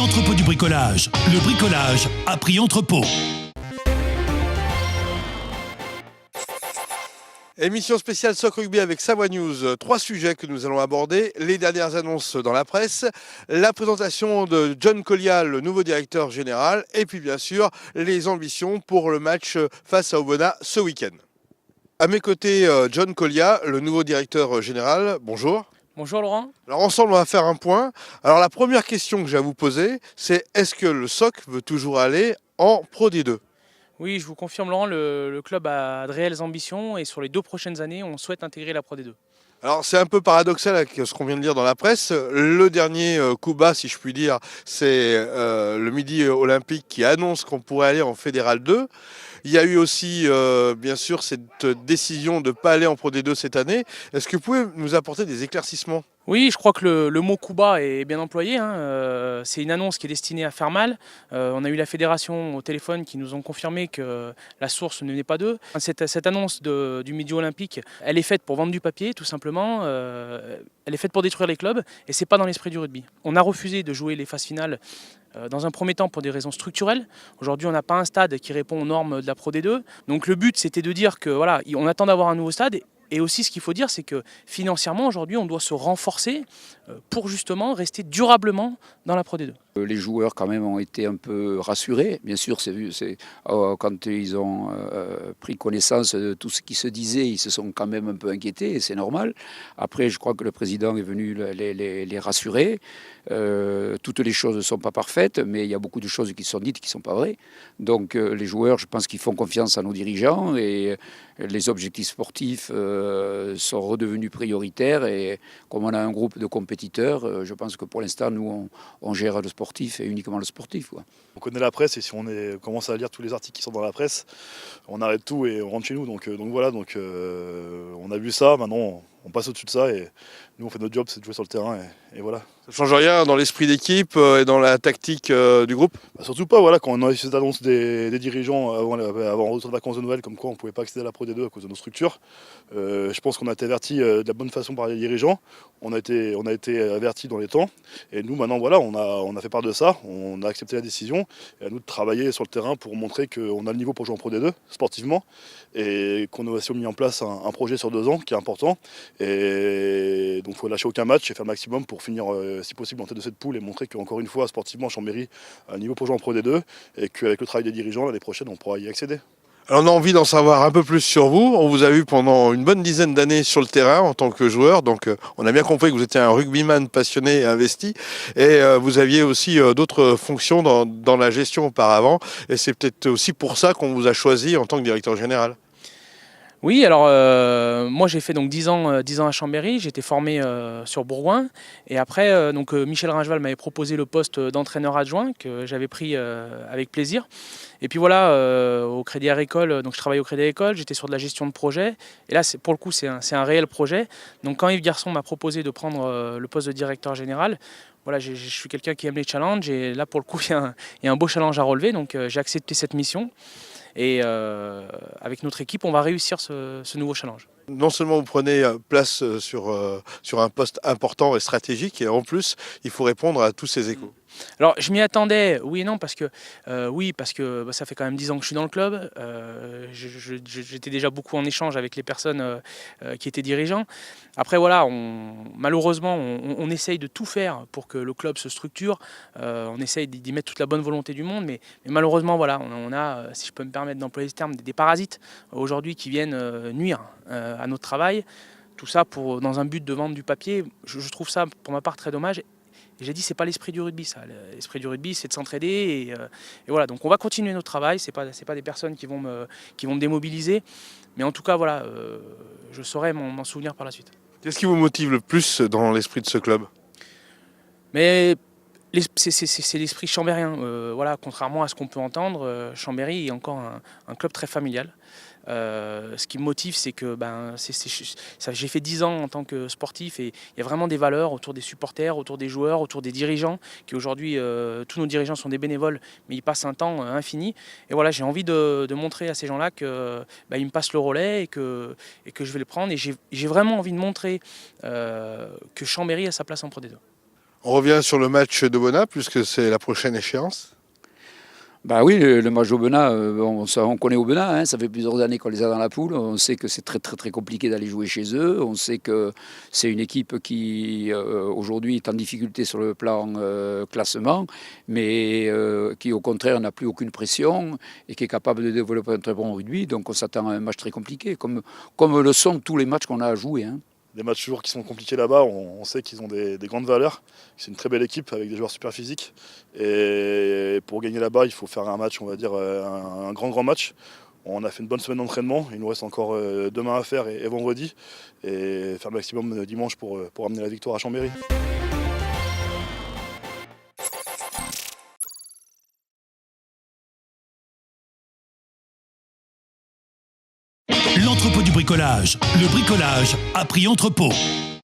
l'entrepôt du bricolage. Le bricolage à prix entrepôt. Émission spéciale Soccer Rugby avec Savoie News. 3 sujets que nous allons aborder. Les dernières annonces dans la presse, la présentation de John Colliat, le nouveau directeur général, et puis bien sûr les ambitions pour le match face à Aubenas ce week-end. À mes côtés, John Colliat, le nouveau directeur général. Bonjour. Bonjour Laurent. Alors ensemble, on va faire un point. Alors la première question que j'ai à vous poser, c'est est-ce que le SOC veut toujours aller en Pro D2 ? Oui, je vous confirme Laurent, le club a de réelles ambitions et sur les 2 prochaines années, on souhaite intégrer la Pro D2. Alors c'est un peu paradoxal avec ce qu'on vient de lire dans la presse. Le dernier coup bas, si je puis dire, c'est le Midi Olympique qui annonce qu'on pourrait aller en Fédéral 2. Il y a eu aussi, bien sûr, cette décision de ne pas aller en Pro D2 cette année. Est-ce que vous pouvez nous apporter des éclaircissements ? Oui, je crois que le mot coup bas est bien employé. C'est une annonce qui est destinée à faire mal. On a eu la fédération au téléphone qui nous ont confirmé que la source ne venait pas d'eux. Cette annonce du Midi Olympique, elle est faite pour vendre du papier, tout simplement. Elle est faite pour détruire les clubs et c'est pas dans l'esprit du rugby. On a refusé de jouer les phases finales dans un premier temps pour des raisons structurelles. Aujourd'hui, on n'a pas un stade qui répond aux normes de la Pro D2. Donc le but, c'était de dire que voilà, on attend d'avoir un nouveau stade. Et aussi, ce qu'il faut dire, c'est que financièrement, aujourd'hui, on doit se renforcer pour justement rester durablement dans la Pro D2. Les joueurs, quand même, ont été un peu rassurés. Bien sûr, quand ils ont pris connaissance de tout ce qui se disait, ils se sont quand même un peu inquiétés, et c'est normal. Après, je crois que le président est venu les rassurer. Toutes les choses ne sont pas parfaites, mais il y a beaucoup de choses qui sont dites qui ne sont pas vraies. Donc les joueurs, je pense qu'ils font confiance à nos dirigeants et les objectifs sportifs sont redevenus prioritaires. Et comme on a un groupe de compétiteurs, je pense que pour l'instant, nous, on gère le sportif et uniquement le sportif, quoi. On connaît la presse et si on commence à lire tous les articles qui sont dans la presse, on arrête tout et on rentre chez nous. Donc voilà, on a vu ça, maintenant on passe au-dessus de ça et nous on fait notre job, c'est de jouer sur le terrain et voilà. Ça ne change rien dans l'esprit d'équipe et dans la tactique du groupe ? Surtout pas, voilà, quand on a eu cette annonce des dirigeants avant le retour de vacances de Noël, comme quoi on ne pouvait pas accéder à la Pro D2 à cause de nos structures. Je pense qu'on a été avertis de la bonne façon par les dirigeants. On a été avertis dans les temps. Et nous maintenant voilà, on a fait part de ça, on a accepté la décision. Et à nous de travailler sur le terrain pour montrer qu'on a le niveau pour jouer en Pro D2 sportivement. Et qu'on a aussi mis en place un projet sur 2 ans qui est important. Et donc il faut lâcher aucun match et faire le maximum pour finir si possible en tête de cette poule et montrer qu'encore une fois sportivement Chambéry a un niveau pour jouer en Pro D2 et qu'avec le travail des dirigeants l'année prochaine on pourra y accéder. Alors on a envie d'en savoir un peu plus sur vous. On vous a vu pendant une bonne dizaine d'années sur le terrain en tant que joueur. Donc on a bien compris que vous étiez un rugbyman passionné et investi. Et vous aviez aussi d'autres fonctions dans la gestion auparavant. Et c'est peut-être aussi pour ça qu'on vous a choisi en tant que directeur général. Oui, alors moi j'ai fait donc 10 ans à Chambéry, j'ai été formé sur Bourgoin et après Michel Ringeval m'avait proposé le poste d'entraîneur adjoint que j'avais pris avec plaisir. Et puis voilà, au Crédit Agricole, donc je travaillais au Crédit Agricole, j'étais sur de la gestion de projet et là pour le coup c'est un réel projet. Donc quand Yves Garçon m'a proposé de prendre le poste de directeur général, voilà, je suis quelqu'un qui aime les challenges et là pour le coup il y a un beau challenge à relever, donc j'ai accepté cette mission. Et avec notre équipe, on va réussir ce nouveau challenge. Non seulement vous prenez place sur un poste important et stratégique, et en plus, il faut répondre à tous ces échos. Alors je m'y attendais, oui et non, parce que ça fait quand même 10 ans que je suis dans le club. J'étais déjà beaucoup en échange avec les personnes qui étaient dirigeants. Après voilà, malheureusement, on essaye de tout faire pour que le club se structure. On essaye d'y mettre toute la bonne volonté du monde, mais malheureusement, voilà, on a, si je peux me permettre d'employer ce terme, des parasites aujourd'hui qui viennent nuire à notre travail. Tout ça dans un but de vendre du papier. Je trouve ça, pour ma part, très dommage. Et j'ai dit, c'est pas l'esprit du rugby, ça. L'esprit du rugby, c'est de s'entraider. Et voilà, donc on va continuer notre travail. C'est pas des personnes qui vont me démobiliser. Mais en tout cas, voilà, je saurai m'en souvenir par la suite. Qu'est-ce qui vous motive le plus dans l'esprit de ce club ? Mais c'est l'esprit chambérien. Voilà, contrairement à ce qu'on peut entendre, Chambéry est encore un club très familial. Ce qui me motive, c'est que j'ai fait 10 ans en tant que sportif et il y a vraiment des valeurs autour des supporters, autour des joueurs, autour des dirigeants, qui aujourd'hui, tous nos dirigeants sont des bénévoles, mais ils passent un temps infini. Et voilà, j'ai envie de montrer à ces gens-là qu'ils me passent le relais et que je vais le prendre. Et j'ai vraiment envie de montrer que Chambéry a sa place en Pro D2. On revient sur le match d'Aubenas, puisque c'est la prochaine échéance. Bah oui, le match d'Aubenas, on connaît Aubenas, hein, ça fait plusieurs années qu'on les a dans la poule. On sait que c'est très très très compliqué d'aller jouer chez eux. On sait que c'est une équipe qui aujourd'hui est en difficulté sur le plan classement, mais qui au contraire n'a plus aucune pression et qui est capable de développer un très bon rugby. Donc on s'attend à un match très compliqué, comme le sont tous les matchs qu'on a à jouer. Hein. Des matchs toujours qui sont compliqués là-bas, on sait qu'ils ont des grandes valeurs. C'est une très belle équipe avec des joueurs super physiques. Et pour gagner là-bas, il faut faire un match, on va dire un grand match. On a fait une bonne semaine d'entraînement, il nous reste encore demain à faire et vendredi. Et faire le maximum dimanche pour amener la victoire à Chambéry. L'entrepôt du bricolage. Le bricolage à prix entrepôt.